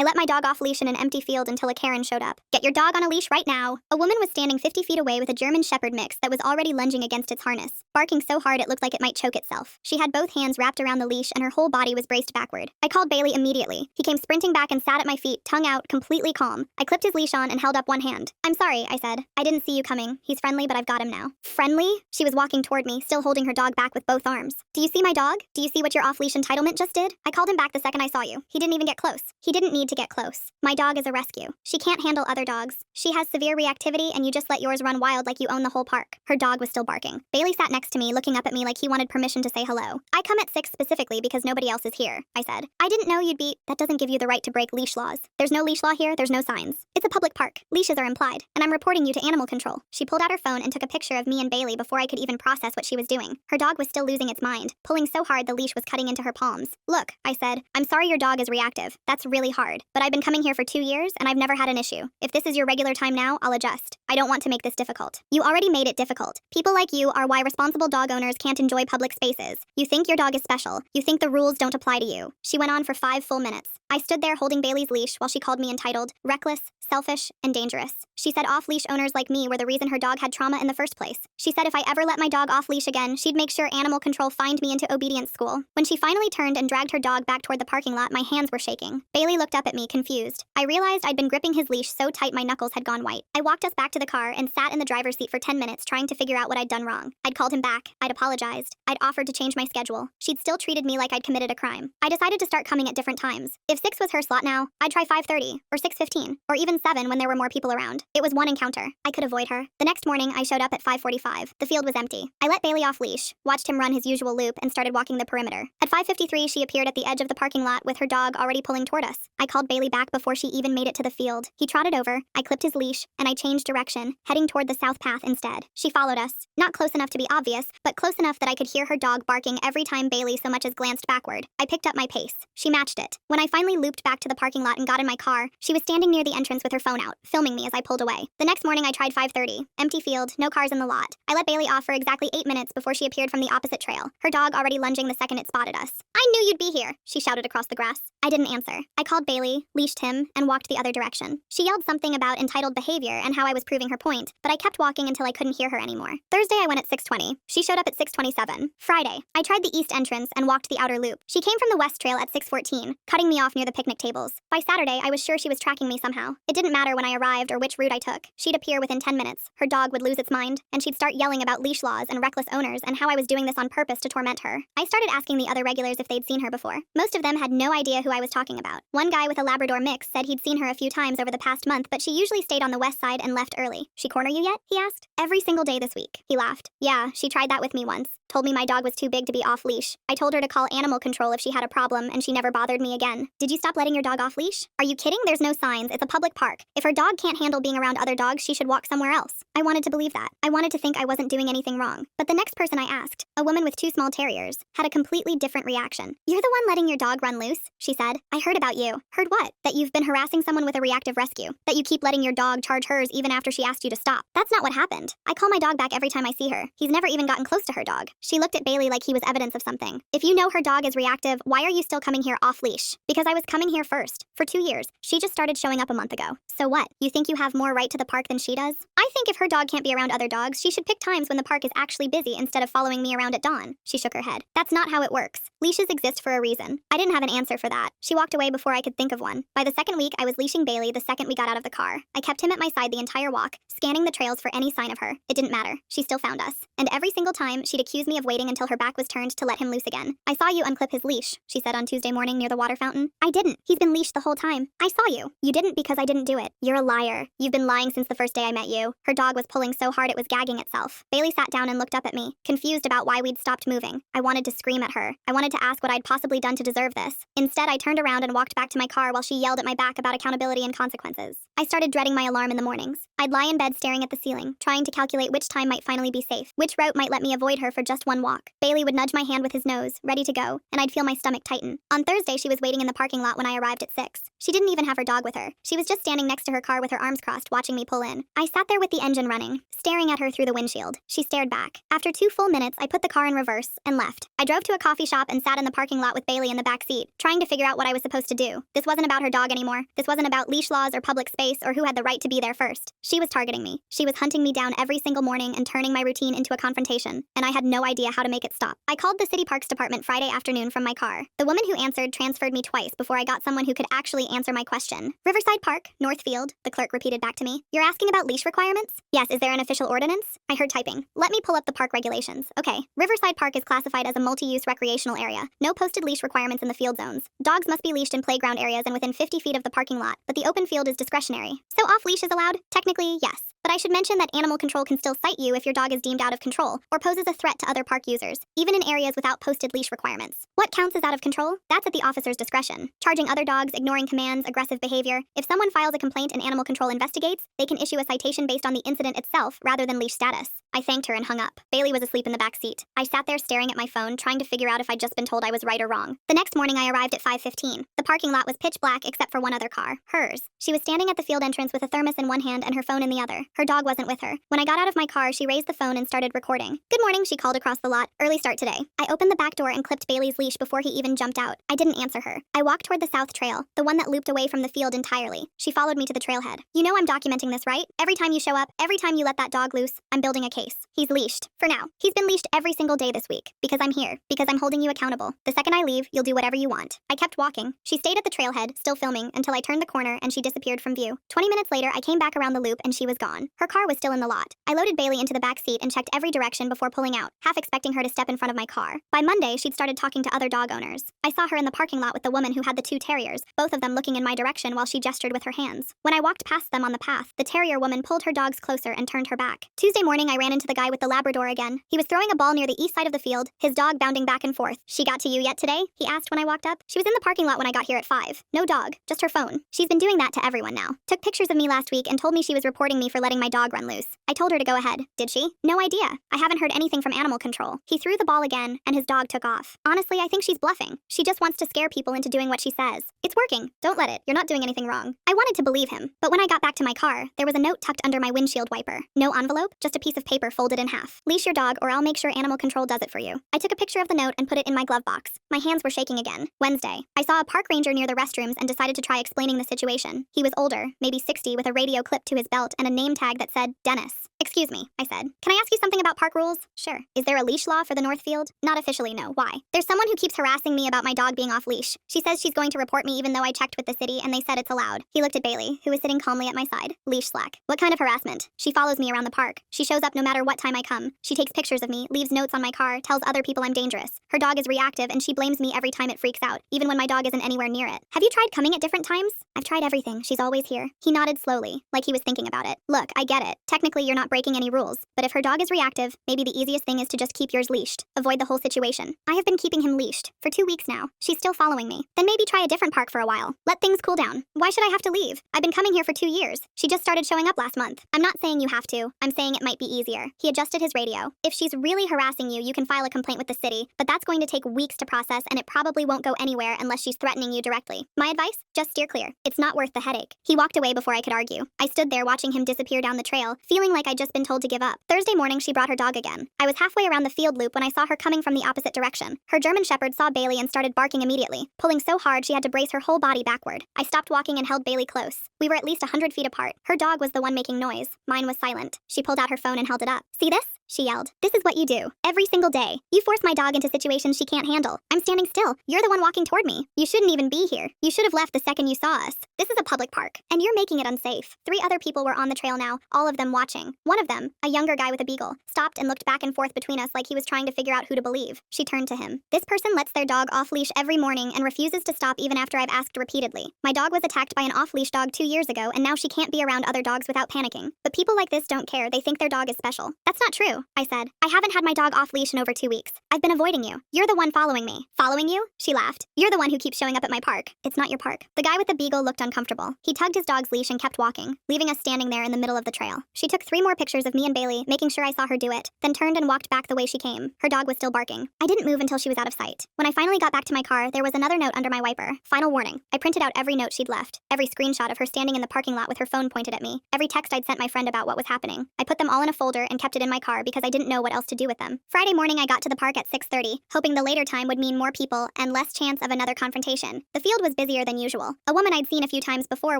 I let my dog off leash in an empty field until a Karen showed up. Get your dog on a leash right now. A woman was standing 50 feet away with a German Shepherd mix that was already lunging against its harness, barking so hard it looked like it might choke itself. She had both hands wrapped around the leash and her whole body was braced backward. I called Bailey immediately. He came sprinting back and sat at my feet, tongue out, completely calm. I clipped his leash on and held up one hand. I'm sorry, I said. I didn't see you coming. He's friendly, but I've got him now. Friendly? She was walking toward me, still holding her dog back with both arms. Do you see my dog? Do you see what your off-leash entitlement just did? I called him back the second I saw you. He didn't even get close. He didn't need to get close. My dog is a rescue. She can't handle other dogs. She has severe reactivity and you just let yours run wild like you own the whole park. Her dog was still barking. Bailey sat next to me, looking up at me like he wanted permission to say hello. I come at 6 specifically because nobody else is here, I said. I didn't know you'd be. That doesn't give you the right to break leash laws. There's no leash law here, there's no signs. It's a public park. Leashes are implied, and I'm reporting you to animal control. She pulled out her phone and took a picture of me and Bailey before I could even process what she was doing. Her dog was still losing its mind, pulling so hard the leash was cutting into her palms. Look, I said, I'm sorry your dog is reactive. That's really hard. But I've been coming here for 2 years and I've never had an issue. If this is your regular time now, I'll adjust. I don't want to make this difficult. You already made it difficult. People like you are why responsible dog owners can't enjoy public spaces. You think your dog is special. You think the rules don't apply to you. She went on for 5 full minutes. I stood there holding Bailey's leash while she called me entitled, reckless, selfish, and dangerous. She said off-leash owners like me were the reason her dog had trauma in the first place. She said if I ever let my dog off-leash again, she'd make sure animal control fined me into obedience school. When she finally turned and dragged her dog back toward the parking lot, my hands were shaking. Bailey looked up at me, confused. I realized I'd been gripping his leash so tight my knuckles had gone white. I walked us back to the car and sat in the driver's seat for 10 minutes trying to figure out what I'd done wrong. I'd called him back. I'd apologized. I'd offered to change my schedule. She'd still treated me like I'd committed a crime. I decided to start coming at different times. If 6 was her slot now, I'd try 5:30, or 6:15, or even 7 when there were more people around. It was one encounter. I could avoid her. The next morning, I showed up at 5:45. The field was empty. I let Bailey off leash, watched him run his usual loop, and started walking the perimeter. At 5:53, she appeared at the edge of the parking lot with her dog already pulling toward us. I called Bailey back before she even made it to the field. He trotted over, I clipped his leash, and I changed direction, heading toward the south path instead. She followed us, not close enough to be obvious, but close enough that I could hear her dog barking every time Bailey so much as glanced backward. I picked up my pace. She matched it. When I finally looped back to the parking lot and got in my car, she was standing near the entrance with her phone out, filming me as I pulled away. The next morning I tried 5:30. Empty field, no cars in the lot. I let Bailey off for exactly 8 minutes before she appeared from the opposite trail, her dog already lunging the second it spotted us. I knew you'd be here, she shouted across the grass. I didn't answer. I called Bailey, leashed him, and walked the other direction. She yelled something about entitled behavior and how I was proving her point, but I kept walking until I couldn't hear her anymore. Thursday I went at 6:20. She showed up at 6:27. Friday, I tried the east entrance and walked the outer loop. She came from the west trail at 6:14, cutting me off near the picnic tables. By Saturday, I was sure she was tracking me somehow. It didn't matter when I arrived or which route I took. She'd appear within 10 minutes. Her dog would lose its mind, and she'd start yelling about leash laws and reckless owners and how I was doing this on purpose to torment her. I started asking the other regulars if they'd seen her before. Most of them had no idea who I was talking about. One guy with a Labrador mix said he'd seen her a few times over the past month, but she usually stayed on the west side and left early. She corner you yet? He asked. Every single day this week. He laughed. Yeah, she tried that with me once. Told me my dog was too big to be off-leash. I told her to call animal control if she had a problem, and she never bothered me again. Did you stop letting your dog off-leash? Are you kidding? There's no signs. It's a public park. If her dog can't handle being around other dogs, she should walk somewhere else. I wanted to believe that. I wanted to think I wasn't doing anything wrong. But the next person I asked, a woman with 2 small terriers, had a completely different reaction. You're the one letting your dog run loose, she said. I heard about you. Heard what? That you've been harassing someone with a reactive rescue. That you keep letting your dog charge hers even after she asked you to stop. That's not what happened. I call my dog back every time I see her. He's never even gotten close to her dog. She looked at Bailey like he was evidence of something. If you know her dog is reactive, why are you still coming here off-leash? Because I was coming here first. For 2 years. She just started showing up a month ago. So what? You think you have more right to the park than she does? I think if her dog can't be around other dogs, she should pick times when the park is actually busy instead of following me around at dawn. She shook her head. That's not how it works. Leashes exist for a reason. I didn't have an answer for that. She walked away before I could think of one. By the second week, I was leashing Bailey the second we got out of the car. I kept him at my side the entire walk, scanning the trails for any sign of her. It didn't matter. She still found us. And every single time, she'd accuse me of waiting until her back was turned to let him loose again. I saw you unclip his leash, she said on Tuesday morning near the water fountain. I didn't. He's been leashed the whole time. I saw you. You didn't because I didn't do it. You're a liar. You've been lying since the first day I met you. Her dog was pulling so hard it was gagging itself. Bailey sat down and looked up at me, confused about why we'd stopped moving. I wanted to scream at her. I wanted to ask what I'd possibly done to deserve this. Instead, I turned around and walked back to my car while she yelled at my back about accountability and consequences. I started dreading my alarm in the mornings. I'd lie in bed staring at the ceiling, trying to calculate which time might finally be safe, which route might let me avoid her for just one walk. Bailey would nudge my hand with his nose, ready to go, and I'd feel my stomach tighten. On Thursday, she was waiting in the parking parking lot when I arrived at 6. She didn't even have her dog with her. She was just standing next to her car with her arms crossed, watching me pull in. I sat there with the engine running, staring at her through the windshield. She stared back. After 2 full minutes, I put the car in reverse and left. I drove to a coffee shop and sat in the parking lot with Bailey in the back seat, trying to figure out what I was supposed to do. This wasn't about her dog anymore. This wasn't about leash laws or public space or who had the right to be there first. She was targeting me. She was hunting me down every single morning and turning my routine into a confrontation, and I had no idea how to make it stop. I called the city parks department Friday afternoon from my car. The woman who answered transferred me twice before I got someone who could actually answer my question. Riverside Park, Northfield, the clerk repeated back to me. You're asking about leash requirements? Yes, is there an official ordinance? I heard typing. Let me pull up the park regulations. Okay, Riverside Park is classified as a multi-use recreational area. No posted leash requirements in the field zones. Dogs must be leashed in playground areas and within 50 feet of the parking lot, but the open field is discretionary. So off-leash is allowed? Technically, yes. But I should mention that animal control can still cite you if your dog is deemed out of control or poses a threat to other park users, even in areas without posted leash requirements. What counts as out of control? That's at the officer's discretion. Charging other dogs, ignoring commands, aggressive behavior. If someone files a complaint and animal control investigates, they can issue a citation based on the incident itself rather than leash status. I thanked her and hung up. Bailey was asleep in the back seat. I sat there staring at my phone, trying to figure out if I'd just been told I was right or wrong. The next morning, I arrived at 5:15. The parking lot was pitch black except for one other car, hers. She was standing at the field entrance with a thermos in one hand and her phone in the other. Her dog wasn't with her. When I got out of my car, she raised the phone and started recording. Good morning, she called across the lot. Early start today. I opened the back door and clipped Bailey's leash before he even jumped out. I didn't answer her. I walked toward the south trail, the one that looped away from the field entirely. She followed me to the trailhead. You know I'm documenting this, right? Every time you show up, every time you let that dog loose, I'm building a case. He's leashed. For now. He's been leashed every single day this week. Because I'm here. Because I'm holding you accountable. The second I leave, you'll do whatever you want. I kept walking. She stayed at the trailhead, still filming, until I turned the corner and she disappeared from view. 20 minutes later, I came back around the loop and she was gone. Her car was still in the lot. I loaded Bailey into the back seat and checked every direction before pulling out, half expecting her to step in front of my car. By Monday, she'd started talking to other dog owners. I saw her in the parking lot with the woman who had the 2 terriers, both of them looking in my direction while she gestured with her hands. When I walked past them on the path, the terrier woman pulled her dogs closer and turned her back. Tuesday morning, I ran into the guy with the Labrador again. He was throwing a ball near the east side of the field, his dog bounding back and forth. She got to you yet today? He asked when I walked up. She was in the parking lot when I got here at 5. No dog, just her phone. She's been doing that to everyone now. Took pictures of me last week and told me she was reporting me for letting my dog run loose. I told her to go ahead. Did she? No idea. I haven't heard anything from animal control. He threw the ball again, and his dog took off. Honestly, I think she's bluffing. She just wants to scare people into doing what she says. It's working. Don't let it. You're not doing anything wrong. I wanted to believe him, but when I got back to my car, there was a note tucked under my windshield wiper. No envelope, just a piece of paper folded in half. Leash your dog or I'll make sure animal control does it for you. I took a picture of the note and put it in my glove box. My hands were shaking again. Wednesday. I saw a park ranger near the restrooms and decided to try explaining the situation. He was older, maybe 60, with a radio clipped to his belt and a name tag that said, Dennis. Excuse me, I said. Can I ask you something about park rules? Sure. Is there a leash law for the Northfield? Not officially, no. Why? There's someone who keeps harassing me about my dog being off leash. She says she's going to report me even though I checked with the city and they said it's allowed. He looked at Bailey, who was sitting calmly at my side. Leash slack. What kind of harassment? She follows me around the park. She shows up no matter what time I come. She takes pictures of me, leaves notes on my car, tells other people I'm dangerous. Her dog is reactive and she blames me every time it freaks out, even when my dog isn't anywhere near it. Have you tried coming at different times? I've tried everything. She's always here. He nodded slowly, like he was thinking about it. Look, I get it. Technically, you're not breaking any rules. But if her dog is reactive, maybe the easiest thing is to just keep yours leashed. Avoid the whole situation. I have been keeping him leashed for 2 weeks now. She's still following me. Then maybe try a different park for a while. Let things cool down. Why should I have to leave? I've been coming here for 2 years. She just started showing up last month. I'm not saying you have to. I'm saying it might be easier. He adjusted his radio. If she's really harassing you, you can file a complaint with the city, but that's going to take weeks to process and it probably won't go anywhere unless she's threatening you directly. My advice? Just steer clear. It's not worth the headache. He walked away before I could argue. I stood there watching him disappear down the trail, feeling like I'd just been told to give up. Thursday morning, she brought her dog again. I was halfway around the field loop when I saw her coming from the opposite direction. Her German Shepherd saw Bailey and started barking immediately, pulling so hard she had to brace her whole body backward. I stopped walking and held Bailey close. We were at least 100 feet apart. Her dog was the one making noise. Mine was silent. She pulled out her phone and held it up. See this? She yelled. This is what you do. Every single day. You force my dog into situations she can't handle. I'm standing still. You're the one walking toward me. You shouldn't even be here. You should have left the second you saw us. This is a public park, and you're making it unsafe. 3 other people were on the trail now, all of them watching. One of them, a younger guy with a beagle, stopped and looked back and forth between us like he was trying to figure out who to believe. She turned to him. This person lets their dog off-leash every morning and refuses to stop even after I've asked repeatedly. My dog was attacked by an off-leash dog 2 years ago, and now she can't be around other dogs without panicking. But people like this don't care. They think their dog is special. That's not true. you? I said. I haven't had my dog off-leash in over 2 weeks. I've been avoiding you. You're the one following me. Following you? She laughed. You're the one who keeps showing up at my park. It's not your park. The guy with the beagle looked uncomfortable. He tugged his dog's leash and kept walking, leaving us standing there in the middle of the trail. She took 3 more pictures of me and Bailey, making sure I saw her do it, then turned and walked back the way she came. Her dog was still barking. I didn't move until she was out of sight. When I finally got back to my car, there was another note under my wiper. Final warning. I printed out every note she'd left, every screenshot of her standing in the parking lot with her phone pointed at me, every text I'd sent my friend about what was happening. I put them all in a folder and kept it in my car because I didn't know what else to do with them. Friday morning I got to the park at 6:30, hoping the later time would mean more people and less chance of another confrontation. The field was busier than usual. A woman I'd seen a few times before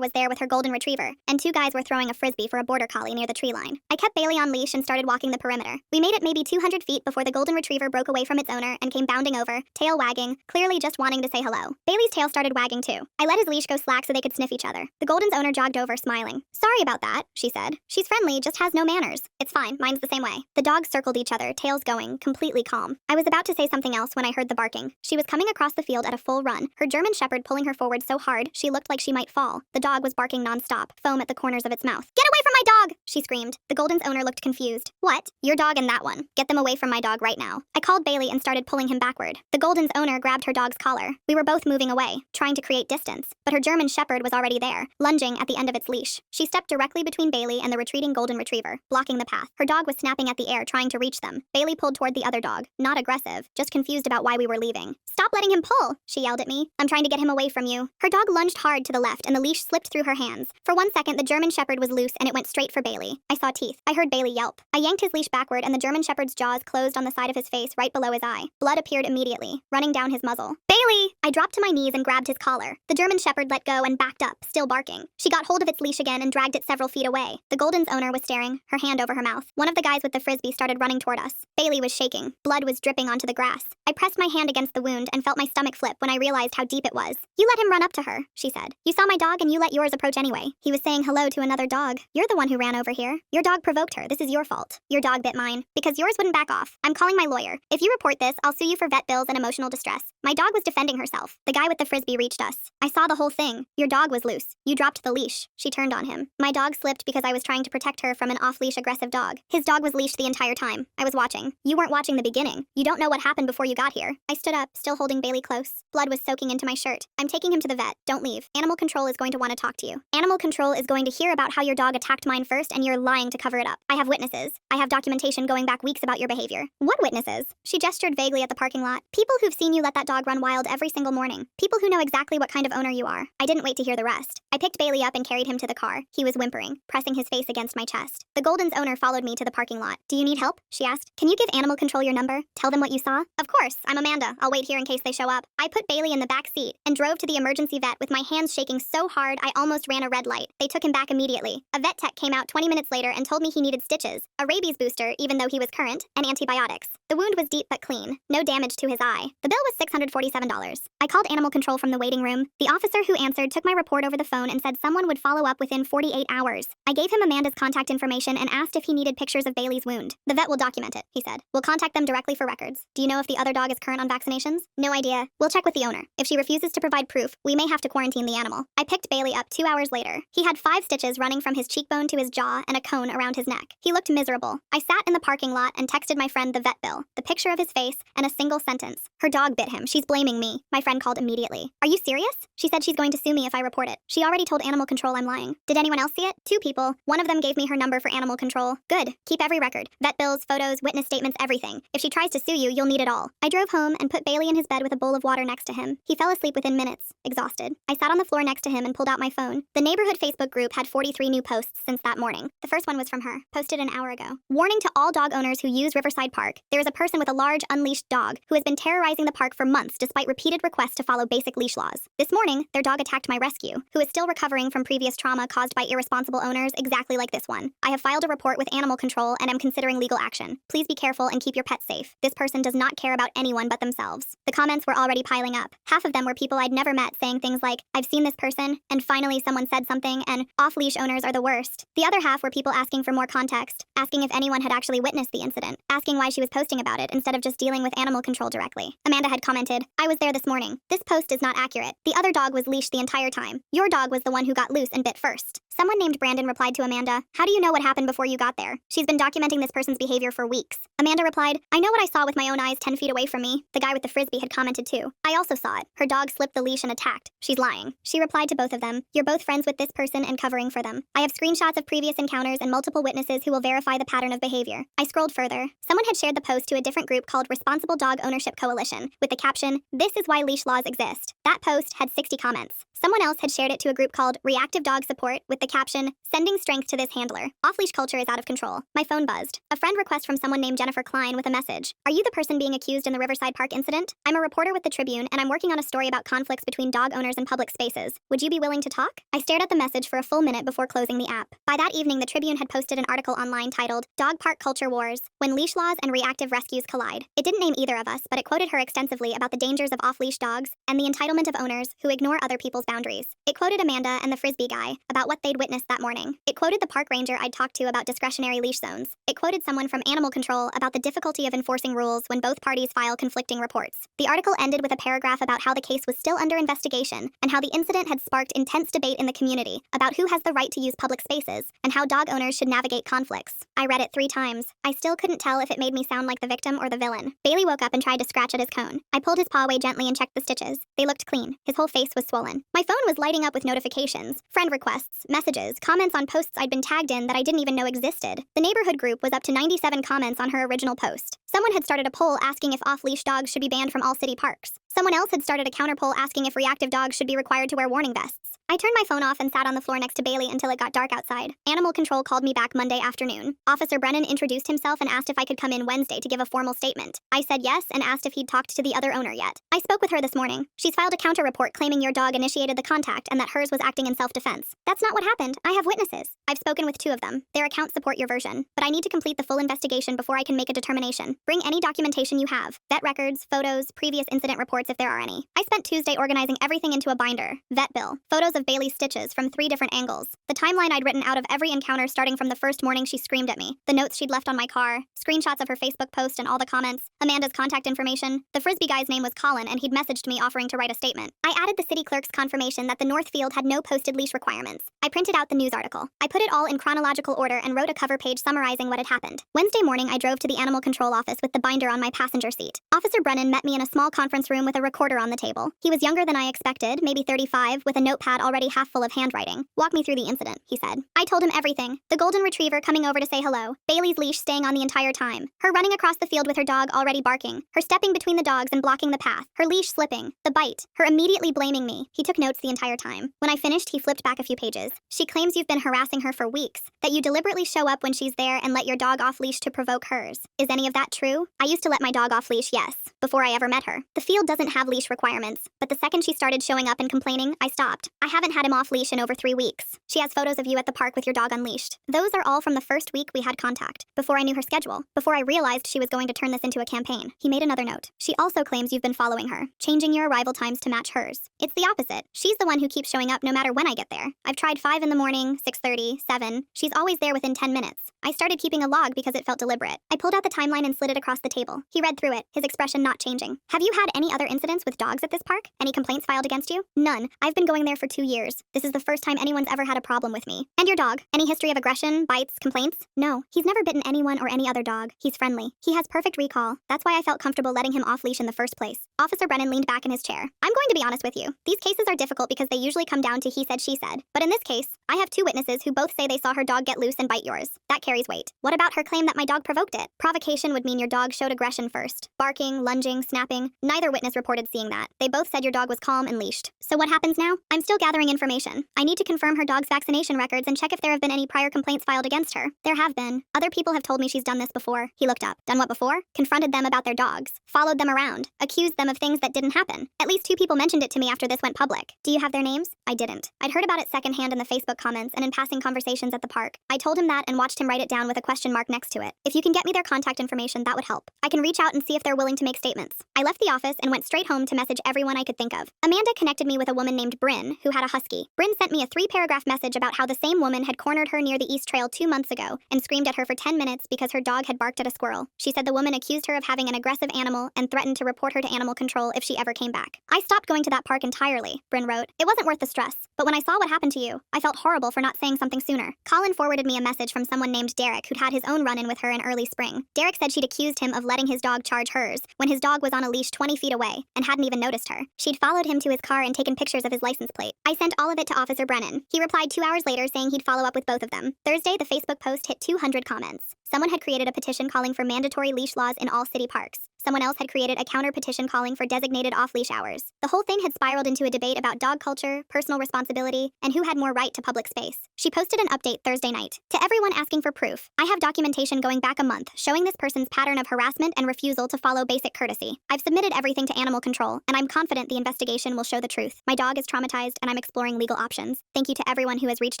was there with her golden retriever, and 2 guys were throwing a frisbee for a border collie near the tree line. I kept Bailey on leash and started walking the perimeter. We made it maybe 200 feet before the golden retriever broke away from its owner and came bounding over, tail wagging, clearly just wanting to say hello. Bailey's tail started wagging too. I let his leash go slack so they could sniff each other. The golden's owner jogged over, smiling. Sorry about that, she said. She's friendly, just has no manners. It's fine, mine's the same way. The dogs circled each other, tails going, completely calm. I was about to say something else when I heard the barking. She was coming across the field at a full run, her German shepherd pulling her forward so hard she looked like she might fall. The dog was barking nonstop, foam at the corners of its mouth. Get away from my dog, she screamed. The golden's owner looked confused. What? Your dog and that one. Get them away from my dog right now. I called Bailey and started pulling him backward. The golden's owner grabbed her dog's collar. We were both moving away, trying to create distance, but her German shepherd was already there, lunging at the end of its leash. She stepped directly between Bailey and the retreating golden retriever, blocking the path. Her dog was snapping at the air, trying to reach them. Bailey pulled toward the other dog, not aggressive, just confused about why we were leaving. Stop letting him pull, she yelled at me. I'm trying to get him away from you. Her dog lunged hard to the left and the leash slipped through her hands. For 1 second, the German shepherd was loose and it went straight for Bailey. I saw teeth. I heard Bailey yelp. I yanked his leash backward and the German shepherd's jaws closed on the side of his face right below his eye. Blood appeared immediately, running down his muzzle. Bailey! I dropped to my knees and grabbed his collar. The German shepherd let go and backed up, still barking. She got hold of its leash again and dragged it several feet away. The golden's owner was staring, her hand over her mouth. One of the guys with the frisbee started running toward us. Bailey was shaking. Blood was dripping onto the grass. I pressed my hand against the wound and felt my stomach flip when I realized how deep it was. You let him run up to her, she said. You saw my dog and you let yours approach anyway. He was saying hello to another dog. You're the one who ran over here. Your dog provoked her. This is your fault. Your dog bit mine. Because yours wouldn't back off. I'm calling my lawyer. If you report this, I'll sue you for vet bills and emotional distress. My dog was defending herself. The guy with the frisbee reached us. I saw the whole thing. Your dog was loose. You dropped the leash. She turned on him. My dog slipped because I was trying to protect her from an off-leash aggressive dog. His dog was leashed the entire time. I was watching. You weren't watching the beginning. You don't know what happened before you got here. I stood up, still holding Bailey close. Blood was soaking into my shirt. I'm taking him to the vet. Don't leave. Animal control is going to want to talk to you. Animal control is going to hear about how your dog attacked mine first and you're lying to cover it up. I have witnesses. I have documentation going back weeks about your behavior. What witnesses? She gestured vaguely at the parking lot. People who've seen you let that dog run wild every single morning. People who know exactly what kind of owner you are. I didn't wait to hear the rest. I picked Bailey up and carried him to the car. He was whimpering, pressing his face against my chest. The golden's owner followed me to the parking lot. Do you need help? She asked. Can you give animal control your number? Tell them what you saw? Of course. I'm Amanda. I'll wait here in case they show up. I put Bailey in the back seat and drove to the emergency vet with my hands shaking so hard I almost ran a red light. They took him back immediately. A vet tech came out 20 minutes later and told me he needed stitches, a rabies booster even though he was current, and antibiotics. The wound was deep but clean. No damage to his eye. The bill was $647. I called animal control from the waiting room. The officer who answered took my report over the phone and said someone would follow up within 48 hours. I gave him Amanda's contact information and asked if he needed pictures of Bailey's wound. The vet will document it, he said. We'll contact them directly for records. Do you know if the other dog is current on vaccinations? No idea. We'll check with the owner. If she refuses to provide proof, we may have to quarantine the animal. I picked Bailey up 2 hours later. He had 5 stitches running from his cheekbone to his jaw and a cone around his neck. He looked miserable. I sat in the parking lot and texted my friend the vet bill, the picture of his face, and a single sentence. Her dog bit him. She's blaming me. My friend called immediately. Are you serious? She said she's going to sue me if I report it. She already told animal control I'm lying. Did anyone else see it? 2 people. One of them gave me her number for animal control. Good. Keep every record. Vet bills, photos, witness statements, everything. If she tries to sue you, you'll need it all. I drove home and put Bailey in his bed with a bowl of water next to him. He fell asleep within minutes, exhausted. I sat on the floor next to him and pulled out my phone. The neighborhood Facebook group had 43 new posts since that morning. The first one was from her, posted an hour ago. Warning to all dog owners who use Riverside Park. There is a person with a large unleashed dog who has been terrorizing the park for months despite repeated requests to follow basic leash laws. This morning, their dog attacked my rescue, who is still recovering from previous trauma caused by irresponsible owners exactly like this one. I have filed a report with animal control and am considering legal action. Please be careful and keep your pet safe. This person does not care about anyone but themselves. The comments were already piling up. Half of them were people I'd never met saying things like, I've seen this person, and finally someone said something, and off-leash owners are the worst. The other half were people asking for more context, asking if anyone had actually witnessed the incident, asking why she was posting about it instead of just dealing with animal control directly. Amanda had commented, I was there this morning. This post is not accurate. The other dog was leashed the entire time. Your dog was the one who got loose and bit first. Someone named Brandon replied to Amanda, "How do you know what happened before you got there? She's been documenting this person's behavior for weeks." Amanda replied, "I know what I saw with my own eyes 10 feet away from me." The guy with the frisbee had commented too, "I also saw it. Her dog slipped the leash and attacked. She's lying." She replied to both of them, "You're both friends with this person and covering for them. I have screenshots of previous encounters and multiple witnesses who will verify the pattern of behavior." I scrolled further. Someone had shared the post to a different group called Responsible Dog Ownership Coalition with the caption, "This is why leash laws exist." That post had 60 comments. Someone else had shared it to a group called Reactive Dog Support with the caption, "Sending strength to this handler. Off-leash culture is out of control." My phone buzzed. A friend request from someone named Jennifer Klein with a message. "Are you the person being accused in the Riverside Park incident? I'm a reporter with the Tribune and I'm working on a story about conflicts between dog owners and public spaces. Would you be willing to talk?" I stared at the message for a full minute before closing the app. By that evening, the Tribune had posted an article online titled, "Dog Park Culture Wars: When Leash Laws and Reactive Rescues Collide." It didn't name either of us, but it quoted her extensively about the dangers of off-leash dogs and the entitlement of owners who ignore other people's boundaries. It quoted Amanda and the frisbee guy about what they'd witnessed that morning. It quoted the park ranger I'd talked to about discretionary leash zones. It quoted someone from animal control about the difficulty of enforcing rules when both parties file conflicting reports. The article ended with a paragraph about how the case was still under investigation and how the incident had sparked intense debate in the community about who has the right to use public spaces and how dog owners should navigate conflicts. I read it 3 times. I still couldn't tell if it made me sound like the victim or the villain. Bailey woke up and tried to scratch at his cone. I pulled his paw away gently and checked the stitches. They looked clean. His whole face was swollen. My phone was lighting up with notifications, friend requests, messages, comments on posts I'd been tagged in that I didn't even know existed. The neighborhood group was up to 97 comments on her original post. Someone had started a poll asking if off-leash dogs should be banned from all city parks. Someone else had started a counter poll asking if reactive dogs should be required to wear warning vests. I turned my phone off and sat on the floor next to Bailey until it got dark outside. Animal control called me back Monday afternoon. Officer Brennan introduced himself and asked if I could come in Wednesday to give a formal statement. I said yes and asked if he'd talked to the other owner yet. I spoke with her this morning. She's filed a counter report claiming your dog initiated the contact and that hers was acting in self-defense. That's not what happened. I have witnesses. I've spoken with 2 of them. Their accounts support your version, but I need to complete the full investigation before I can make a determination. Bring any documentation you have. Vet records, photos, previous incident reports if there are any. I spent Tuesday organizing everything into a binder. Vet bill. Photos of Bailey's stitches from 3 different angles. The timeline I'd written out of every encounter starting from the first morning she screamed at me. The notes she'd left on my car. Screenshots of her Facebook post and all the comments. Amanda's contact information. The frisbee guy's name was Colin and he'd messaged me offering to write a statement. I added the city clerk's confirmation that the Northfield had no posted leash requirements. I printed out the news article. I put it all in chronological order and wrote a cover page summarizing what had happened. Wednesday morning, I drove to the animal control office with the binder on my passenger seat. Officer Brennan met me in a small conference room with a recorder on the table. He was younger than I expected, maybe 35, with a notepad already half full of handwriting. "Walk me through the incident," he said. I told him everything. The golden retriever coming over to say hello. Bailey's leash staying on the entire time. Her running across the field with her dog already barking. Her stepping between the dogs and blocking the path. Her leash slipping. The bite. Her immediately blaming me. He took notes the entire time. When I finished, he flipped back a few pages. "She claims you've been harassing her for weeks, that you deliberately show up when she's there and let your dog off leash to provoke hers. Is any of that true?" I used to let my dog off leash, yes, before I ever met her. The field doesn't have leash requirements, but the second she started showing up and complaining, I stopped. I haven't had him off leash in over 3 weeks. She has photos of you at the park with your dog unleashed. Those are all from the first week we had contact, before I knew her schedule, before I realized she was going to turn this into a campaign. He made another note. "She also claims you've been following her, changing your arrival times to match hers. It's the opposite. She's the one who keeps showing up no matter when I get there. I've tried 5 in the morning, 6:30, 7. She's always there within 10 minutes. I started keeping a log because it felt deliberate." I pulled out the timeline and slid it across the table. He read through it, his expression not changing. "Have you had any other incidents with dogs at this park? Any complaints filed against you?" "None. I've been going there for 2 years. This is the first time anyone's ever had a problem with me." "And your dog? Any history of aggression, bites, complaints?" "No. He's never bitten anyone or any other dog. He's friendly. He has perfect recall. That's why I felt comfortable letting him off leash in the first place." Officer Brennan leaned back in his chair. "I'm going to be honest with you. These cases are difficult because they usually come down to he said, she said. But in this case, I have 2 witnesses who both say they saw her dog get loose and bite yours. That carries weight. What about her claim that my dog provoked it? Provocation would mean your dog showed aggression first. Barking, lunging, snapping. Neither witness reported seeing that. They both said your dog was calm and leashed. So what happens now? I'm still gathering information. I need to confirm her dog's vaccination records and check if there have been any prior complaints filed against her. There have been. Other people have told me she's done this before." He looked up. "Done what before?" "Confronted them about their dogs. Followed them around. Accused them of things that didn't happen. At least 2 people mentioned it to me after this went public. Do you have their names?" I didn't. I'd heard about it secondhand in the Facebook comments and in passing conversations at the park. I told him that and watched him write it down with a question mark next to it. "If you can get me their contact information, that would help. I can reach out and see if they're willing to make statements." I left the office and went straight home to message everyone I could think of. Amanda connected me with a woman named Bryn, who had a husky. Bryn sent me a 3-paragraph message about how the same woman had cornered her near the East Trail 2 months ago and screamed at her for 10 minutes because her dog had barked at a squirrel. She said the woman accused her of having an aggressive animal and threatened to report her to animal control if she ever came back. "I stopped going to that park entirely," Bryn wrote. "It wasn't worth the stress. But when I saw what happened to you, I felt horrible horrible for not saying something sooner. Colin forwarded me a message from someone named Derek who'd had his own run-in with her in early spring. Derek said she'd accused him of letting his dog charge hers when his dog was on a leash 20 feet away and hadn't even noticed her. She'd followed him to his car and taken pictures of his license plate. I sent all of it to Officer Brennan. He replied 2 hours later saying he'd follow up with both of them. Thursday, the Facebook post hit 200 comments. Someone had created a petition calling for mandatory leash laws in all city parks. Someone else had created a counter-petition calling for designated off-leash hours. The whole thing had spiraled into a debate about dog culture, personal responsibility, and who had more right to public space. She posted an update Thursday night. To everyone asking for proof, I have documentation going back a month showing this person's pattern of harassment and refusal to follow basic courtesy. I've submitted everything to animal control, and I'm confident the investigation will show the truth. My dog is traumatized, and I'm exploring legal options. Thank you to everyone who has reached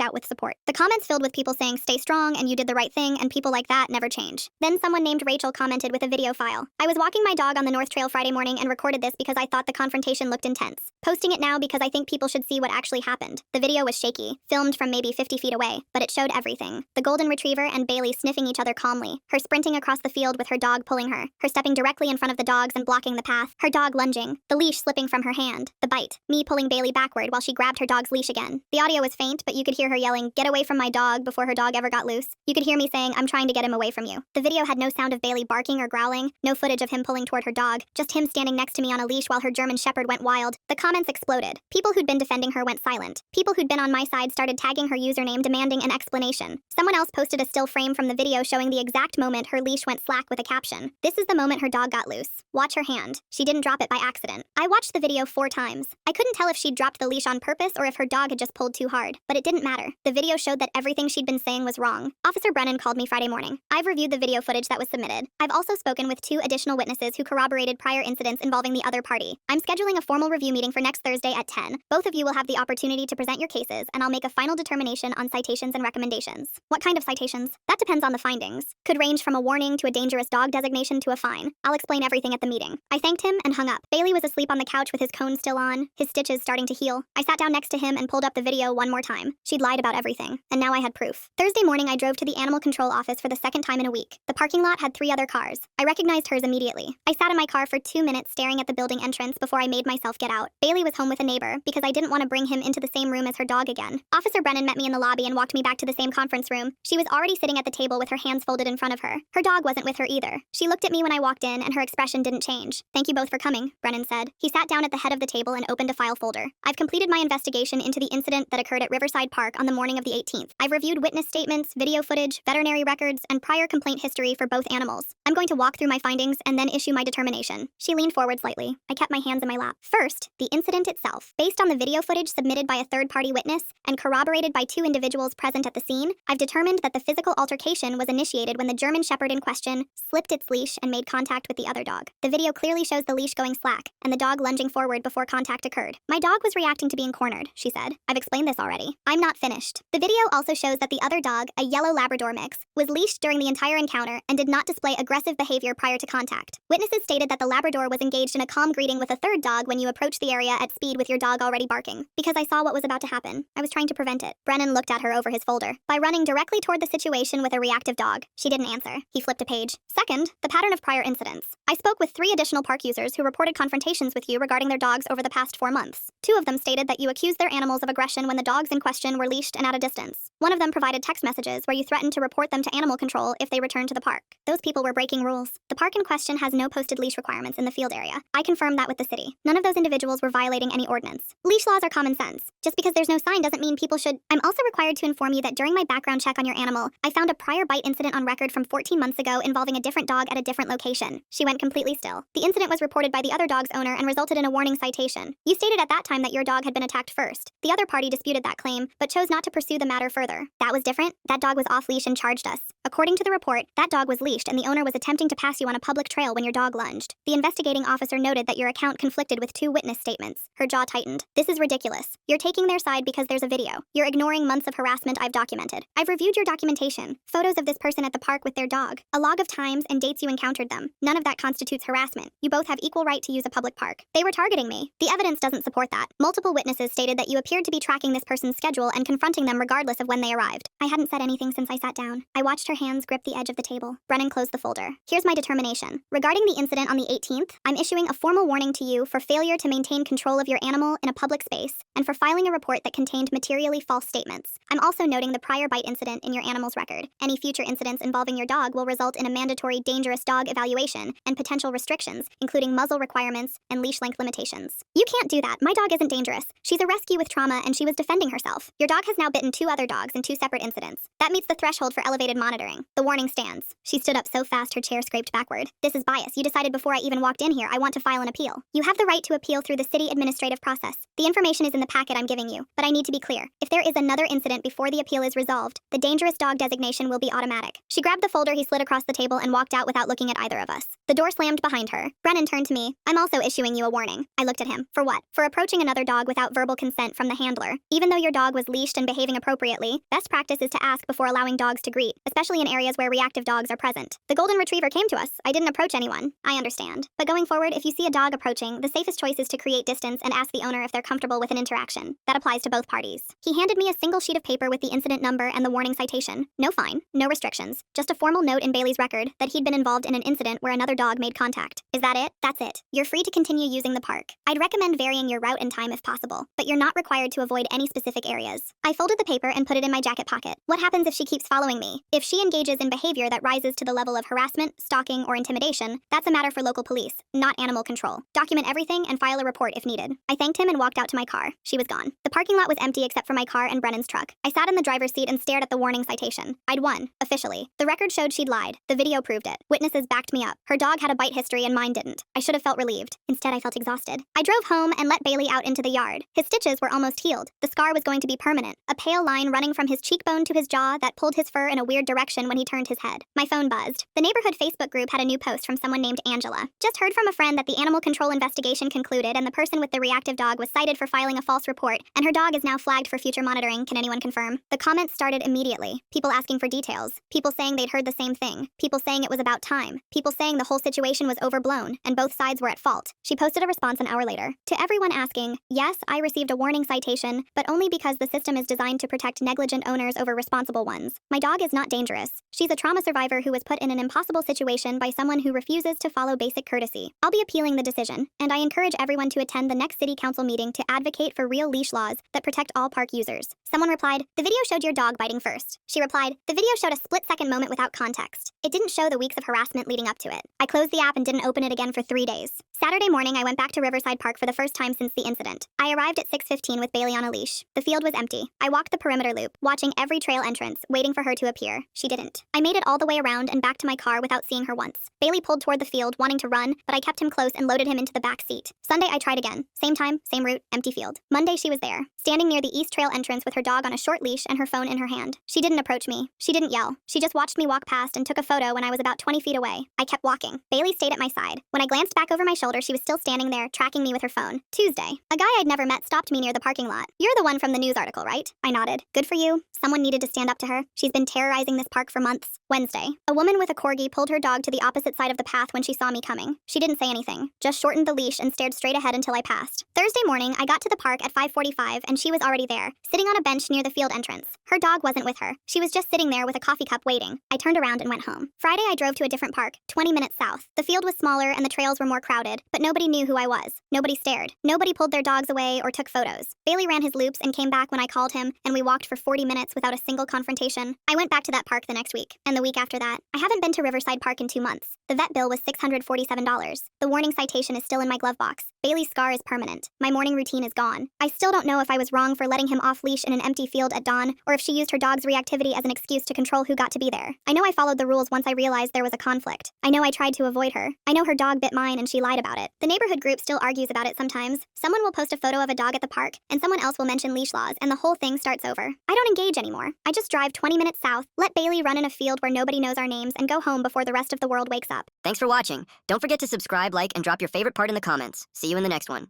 out with support. The comments filled with people saying stay strong and you did the right thing, and people like that never change. Then someone named Rachel commented with a video file. I was walking my dog on the North Trail Friday morning and recorded this because I thought the confrontation looked intense. Posting it now because I think people should see what actually happened. The video was shaky, filmed from maybe 50 feet away, but it showed everything. The golden retriever and Bailey sniffing each other calmly, her sprinting across the field with her dog pulling her stepping directly in front of the dogs and blocking the path, her dog lunging, the leash slipping from her hand, the bite, me pulling Bailey backward while she grabbed her dog's leash again. The audio was faint, but you could hear her yelling, "Get away from my dog," before her dog ever got loose. You could hear me saying, "I'm trying to get him away from you." The video had no sound of Bailey barking or growling, no footage of him pulling toward her dog, just him standing next to me on a leash while her German Shepherd went wild. The comments exploded. People who'd been defending her went silent. People who'd been on my side started tagging her username demanding an explanation. Someone else posted a still frame from the video showing the exact moment her leash went slack with a caption. "This is the moment her dog got loose. Watch her hand. She didn't drop it by accident." I watched the video 4 times. I couldn't tell if she'd dropped the leash on purpose or if her dog had just pulled too hard, but it didn't matter. The video showed that everything she'd been saying was wrong. Officer Brennan called me Friday morning. I've reviewed the video footage that was submitted. I've also spoken with 2 additional witnesses who corroborated prior incidents involving the other party. I'm scheduling a formal review meeting for next Thursday at 10. Both of you will have the opportunity to present your cases, and I'll make a final determination on citations and recommendations. What kind of citations? That depends on the findings. Could range from a warning to a dangerous dog designation to a fine. I'll explain everything at the meeting. I thanked him and hung up. Bailey was asleep on the couch with his cone still on, his stitches starting to heal. I sat down next to him and pulled up the video one more time. She'd lied about everything, and now I had proof. Thursday morning, I drove to the animal control office for the second time in a week. The parking lot had 3 other cars. I recognized hers immediately. I sat in my car for 2 minutes staring at the building entrance before I made myself get out. Bailey was home with a neighbor because I didn't want to bring him into the same room as her dog again. Officer Brennan met me in the lobby and walked me back to the same conference room. She was already sitting at the table with her hands folded in front of her. Her dog wasn't with her either. She looked at me when I walked in and her expression didn't change. "Thank you both for coming," Brennan said. He sat down at the head of the table and opened a file folder. "I've completed my investigation into the incident that occurred at Riverside Park on the morning of the 18th. I've reviewed witness statements, video footage, veterinary records, and prior complaint history for both animals. I'm going to walk through my findings and then issue my determination." She leaned forward slightly. I kept my hands in my lap. First, the incident itself. Based on the video footage submitted by a third-party witness and corroborated by 2 individuals present at the scene, I've determined that the physical altercation was initiated when the German Shepherd in question slipped its leash and made contact with the other dog. The video clearly shows the leash going slack and the dog lunging forward before contact occurred. "My dog was reacting to being cornered," she said. "I've explained this already. I'm not finished." The video also shows that the other dog, a yellow Labrador mix, was leashed during the entire encounter and did not display aggressive behavior prior to contact. Witnesses stated that the Labrador was engaged in a calm greeting with a third dog when you approached the area at speed with your dog already barking. "Because I saw what was about to happen. I was trying to prevent it." Brennan looked at her over his folder. "By running directly toward the situation with a reactive dog." She didn't answer. He flipped a page. "Second, the pattern of prior incidents. I spoke with 3 additional park users who reported confrontations with you regarding their dogs over the past 4 months. 2 of them stated that you accused their animals of aggression when the dogs in question were leashed and at a distance. One of them provided text messages where you threatened to report them to animal control if they returned to the park. Those people were breaking rules. The park in question has no posted leash requirements in the field area. I confirmed that with the city. None of those individuals were violating any ordinance. Leash laws are common sense. Just because there's no sign doesn't mean people should. I'm also required to inform you that during my background check on your animal, I found a prior bite incident on record from 14 months ago involving a different dog at a different location." She went completely still. "The incident was reported by the other dog's owner and resulted in a warning citation. You stated at that time that your dog had been attacked first. The other party disputed that claim, but chose not to pursue the matter further. That was different. That dog was off-leash and charged us. According to the report, that dog was leashed and the owner was attempting to pass you on a public trail when your dog lunged. The investigating officer noted that your account conflicted with 2 witness statements." Her jaw tightened. "This is ridiculous. You're taking their side because there's a video. You're ignoring months of harassment I've documented. I've reviewed your documentation. Photos of this person at the park with their dog. A log of times and dates you encountered them. None of that constitutes harassment. You both have equal right to use a public park. They were targeting me. The evidence doesn't support that. Multiple witnesses stated that you appeared to be tracking this person's schedule and confronting them regardless of when they arrived. I hadn't said anything since I sat down. I watched her hands grip the edge of the table. Brennan closed the folder. Here's my determination. Regarding the incident on the 18th, I'm issuing a formal warning to you for failure to maintain control of your animal in a public space and for filing a report that contained materially false statements. I'm also noting the prior bite incident in your animal's record. Any future incidents involving your dog will result in a mandatory dangerous dog evaluation and potential restrictions, including muzzle requirements and leash length limitations. You can't do that. My dog isn't dangerous. She's a rescue with trauma and she was defending herself. Your dog has now bitten 2 other dogs in 2 separate incidents. That meets the threshold for elevated monitoring. The warning stands. She stood up so fast her chair scraped backward. This is bias. You decided before I even walked in here I want to file an appeal. You have the right to appeal through the city administrative process. The information is in the packet I'm giving you, but I need to be clear. If there is another incident before the appeal is resolved, the dangerous dog designation will be automatic. She grabbed the folder he slid across the table and walked out without looking at either of us. The door slammed behind her. Brennan turned to me. I'm also issuing you a warning. I looked at him. For what? For approaching another dog without verbal consent from the handler. Even though your dog was leashed and behaving appropriately, best practice is to ask before allowing dogs to greet, especially in areas where reactive dogs are present. The golden retriever came to us. I didn't approach anyone. I understand. But going forward, if you see a dog approaching, the safest choice is to create distance and ask the owner if they're comfortable with an interaction. That applies to both parties. He handed me a single sheet of paper with the incident number and the warning citation. No fine, no restrictions. Just a formal note in Bailey's record that he'd been involved in an incident where another dog made contact. Is that it? That's it. You're free to continue using the park. I'd recommend varying your route and time if possible, but you're not required to avoid any specific areas. I folded the paper and put it in my jacket pocket. What happens if she keeps following me? If she engages in behavior that rises to the level of harassment, stalking, or intimidation, that's a matter for local police, not animal control. Document everything and file a report if needed. I thanked him and walked out to my car. She was gone. The parking lot was empty except for my car and Brennan's truck. I sat in the driver's seat and stared at the warning citation. I'd won, officially. The record showed she'd lied. The video proved it. Witnesses backed me up. Her dog had a bite history and mine didn't. I should have felt relieved. Instead, I felt exhausted. I drove home and let Bailey out into the yard. His stitches were almost healed. The scar was going to be permanent. A pale line running from his cheekbone to his jaw that pulled his fur in a weird direction when he turned his head. My phone buzzed. The neighborhood Facebook group had a new post from someone named Angela. Just heard from a friend that the animal control investigation concluded and the person with the reactive dog was cited for filing a false report, and her dog is now flagged for future monitoring. Can anyone confirm? The comments started immediately. People asking for details. People saying they'd heard the same thing. People saying it was about time. People saying the whole situation was overblown and both sides were at fault. She posted a response an hour later. To everyone asking, yes, I received a warning citation, but only because the system is designed to protect negligent owners over responsible ones. My dog is not dangerous. She's a trauma survivor who was put in an impossible situation by someone who refuses to follow basic courtesy. I'll be appealing the decision, and I encourage everyone to attend the next city council meeting to advocate for real leash laws that protect all park users. Someone replied, the video showed your dog biting first. She replied, the video showed a split-second moment without context. It didn't show the weeks of harassment leading up to it. I closed the app and didn't open it again for 3 days. Saturday morning, I went back to Riverside Park for the first time since the incident. I arrived at 6:15 with Bailey on a leash. The field was empty. I walked the perimeter loop, watching every trail entrance, waiting for her to appear. She didn't. I made it all the way around and back to my car without seeing her once. Bailey pulled toward the field, wanting to run, but I kept him close and loaded him into the back seat. Sunday, I tried again. Same time, same route, empty field. Monday, she was there, standing near the East Trail entrance with her dog on a short leash and her phone in her hand. She didn't approach me. She didn't yell. She just watched me walk past and took a photo when I was about 20 feet away. I kept walking. Bailey stayed at my side. When I glanced back over my shoulder, she was still standing there, tracking me with her phone. Tuesday. A guy I'd never met stopped me near the parking lot. You're the one from the news article, right? I nodded. Good for you. Someone needed to stand up to her. She's been terrorizing this park for months. Wednesday. A woman with a corgi pulled her dog to the opposite side of the path when she saw me coming. She didn't say anything, just shortened the leash and stared straight ahead until I passed. Thursday morning, I got to the park at 5:45 and she was already there, sitting on a bench near the field entrance. Her dog wasn't with her. She was just sitting there with a coffee cup waiting. I turned around and went home. Friday, I drove to a different park, 20 minutes south. The field was smaller and the trails were more crowded, but nobody knew who I was. Nobody stared. Nobody pulled their dogs away or took photos. Bailey ran his loops and came back when I called him, and we walked for 40 minutes without a single confrontation. I went back to that park the next week, and the week after that. I haven't been to Riverside Park in 2 months. The vet bill was $647. The warning citation is still in my glove box. Bailey's scar is permanent. My morning routine is gone. I still don't know if I was wrong for letting him off-leash in an empty field at dawn, or if she used her dog's reactivity as an excuse to control who got to be there. I know I followed the rules once I realized there was a conflict. I know I tried to avoid her. I know her dog bit mine and she lied about it. The neighborhood group still argues about it sometimes. Someone will post a photo of a dog at the park, and someone else will mention leash laws, and the whole thing starts over. I don't engage anymore. I just drive 20 minutes south, let Bailey run in a field where nobody knows our names, and go home before the rest of the world wakes up. Thanks for watching. Don't forget to subscribe, like, and drop your favorite part in the comments. See you in the next one.